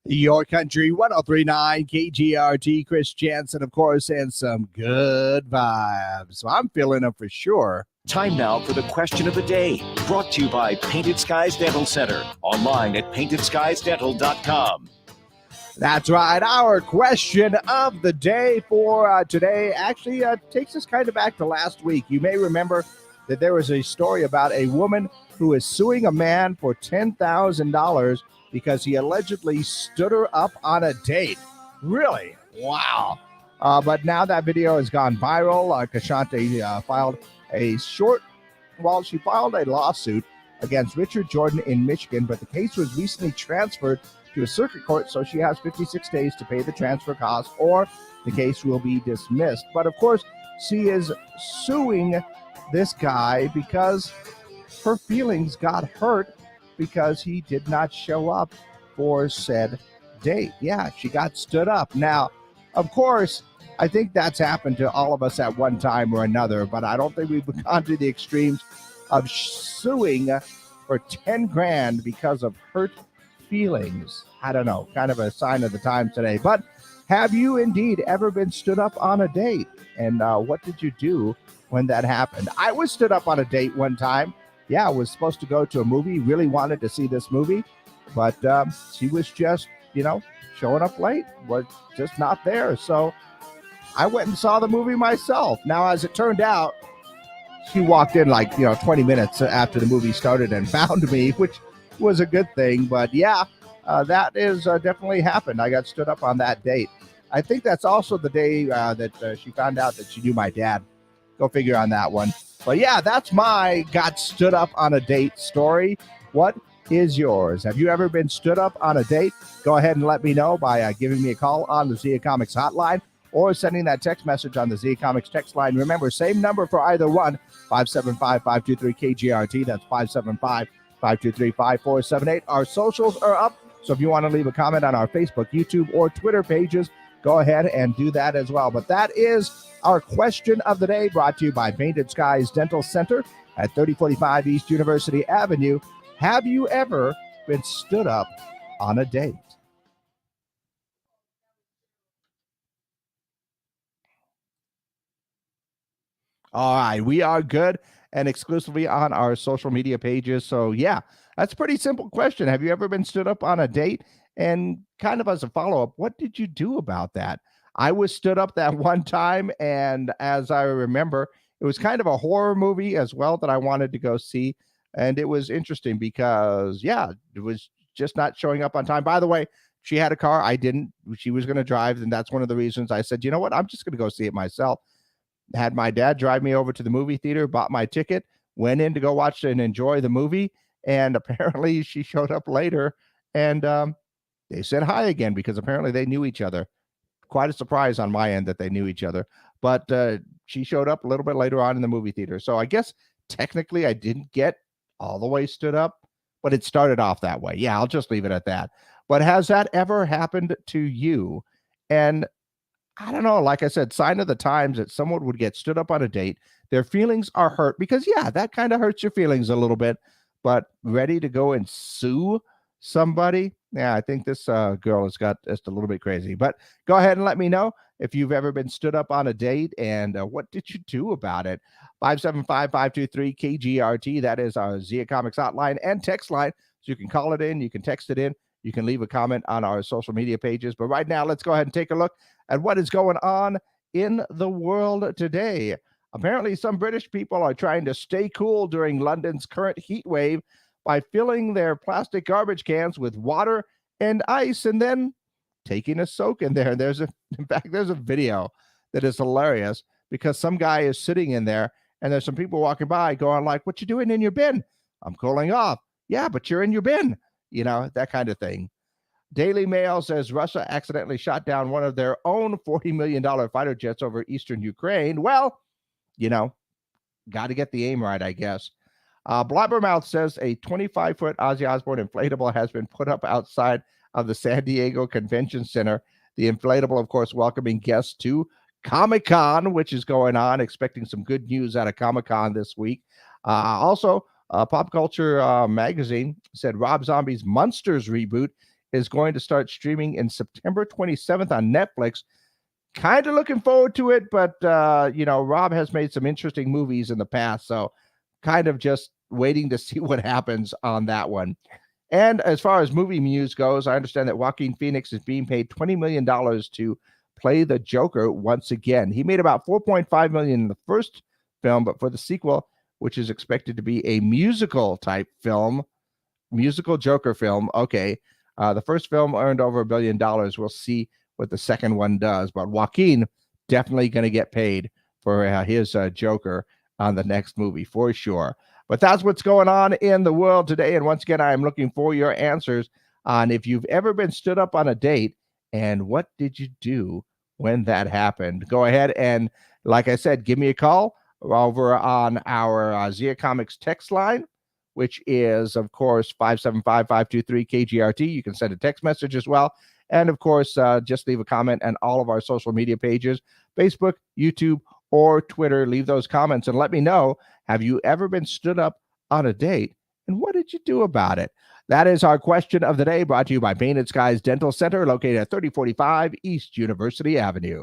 Your country 1039 KGRT, Chris Jansen, of course, and some good vibes. So I'm feeling them for sure. Time now for the question of the day, brought to you by Painted Skies Dental Center, online at paintedskiesdental.com. That's right. Our question of the day for today actually takes us kind of back to last week. You may remember that there was a story about a woman who is suing a man for $10,000 because he allegedly stood her up on a date. Really? Wow. But now that video has gone viral. Kashante filed she filed a lawsuit against Richard Jordan in Michigan, but the case was recently transferred to a circuit court, so she has 56 days to pay the transfer costs or the case will be dismissed. But of course, she is suing this guy because her feelings got hurt because he did not show up for said date. Yeah, she got stood up. Now, of course, I think that's happened to all of us at one time or another, but I don't think we've gone to the extremes of suing for 10 grand because of hurt feelings. I don't know, kind of a sign of the times today. But have you indeed ever been stood up on a date? And what did you do when that happened? I was stood up on a date one time. Yeah, I was supposed to go to a movie, really wanted to see this movie, but she was just, showing up late, was just not there. So I went and saw the movie myself. Now, as it turned out, she walked in 20 minutes after the movie started and found me, which was a good thing. But yeah, that is definitely happened. I got stood up on that date. I think that's also the day that she found out that she knew my dad. Go figure on that one. But yeah, that's my got stood up on a date story. What is yours? Have you ever been stood up on a date? Go ahead and let me know by giving me a call on the Zia Comics hotline or sending that text message on the Zia Comics text line. Remember, same number for either one, 575-523-KGRT. That's 575-523-5478. Our socials are up, so if you want to leave a comment on our Facebook, YouTube, or Twitter pages, go ahead and do that as well. But that is our question of the day, brought to you by Painted Skies Dental Center at 3045 East University Avenue. Have you ever been stood up on a date? All right, we are good and exclusively on our social media pages. So yeah, that's a pretty simple question. Have you ever been stood up on a date? And kind of as a follow-up, what did you do about that? I was stood up that one time, and as I remember, it was kind of a horror movie as well that I wanted to go see. And it was interesting because, yeah, it was just not showing up on time. By the way, she had a car. I didn't. She was going to drive, and that's one of the reasons I said, you know what, I'm just going to go see it myself. Had my dad drive me over to the movie theater, bought my ticket, went in to go watch and enjoy the movie. And apparently she showed up later, and they said hi again because apparently they knew each other. Quite a surprise on my end that they knew each other. But she showed up a little bit later on in the movie theater. So I guess technically I didn't get all the way stood up, but it started off that way. Yeah, I'll just leave it at that. But has that ever happened to you? And I don't know, like I said, sign of the times that someone would get stood up on a date. Their feelings are hurt because, yeah, that kind of hurts your feelings a little bit, but ready to go and sue somebody. Yeah, I think this girl has got just a little bit crazy. But go ahead and let me know if you've ever been stood up on a date and what did you do about it? 575-523-KGRT. That is our Zia Comics hotline and text line. So you can call it in, you can text it in, you can leave a comment on our social media pages. But right now, let's go ahead and take a look at what is going on in the world today. Apparently, some British people are trying to stay cool during London's current heat wave by filling their plastic garbage cans with water and ice and then taking a soak in there. In fact, there's a video that is hilarious because some guy is sitting in there and there's some people walking by going like, what you doing in your bin? I'm cooling off. Yeah, but you're in your bin. That kind of thing. Daily Mail says Russia accidentally shot down one of their own $40 million fighter jets over eastern Ukraine. Well, got to get the aim right, I guess. Blabbermouth says a 25-foot Ozzy Osbourne inflatable has been put up outside of the San Diego Convention Center. The inflatable, of course, welcoming guests to Comic-Con, which is going on. Expecting some good news out of Comic-Con this week. Also, Pop Culture Magazine said Rob Zombie's Monsters reboot is going to start streaming in September 27th on Netflix. Kind of looking forward to it, but Rob has made some interesting movies in the past, so kind of just waiting to see what happens on that one. And as far as movie news goes, I understand that Joaquin Phoenix is being paid $20 million to play the Joker once again. He made about $4.5 million in the first film, but for the sequel, which is expected to be a musical type film, musical Joker film, okay, the first film earned over $1 billion. We'll see what the second one does, but Joaquin definitely going to get paid for his Joker on the next movie for sure. But that's what's going on in the world today. And once again, I'm looking for your answers on if you've ever been stood up on a date and what did you do when that happened. Go ahead and, like I said, give me a call over on our Zia Comics text line, which is, of course, 575-523-KGRT. You can send a text message as well. And, of course, just leave a comment on all of our social media pages, Facebook, YouTube, or Twitter. Leave those comments and let me know, have you ever been stood up on a date and what did you do about it? That is our question of the day, brought to you by Painted Skies Dental Center, located at 3045 East University Avenue.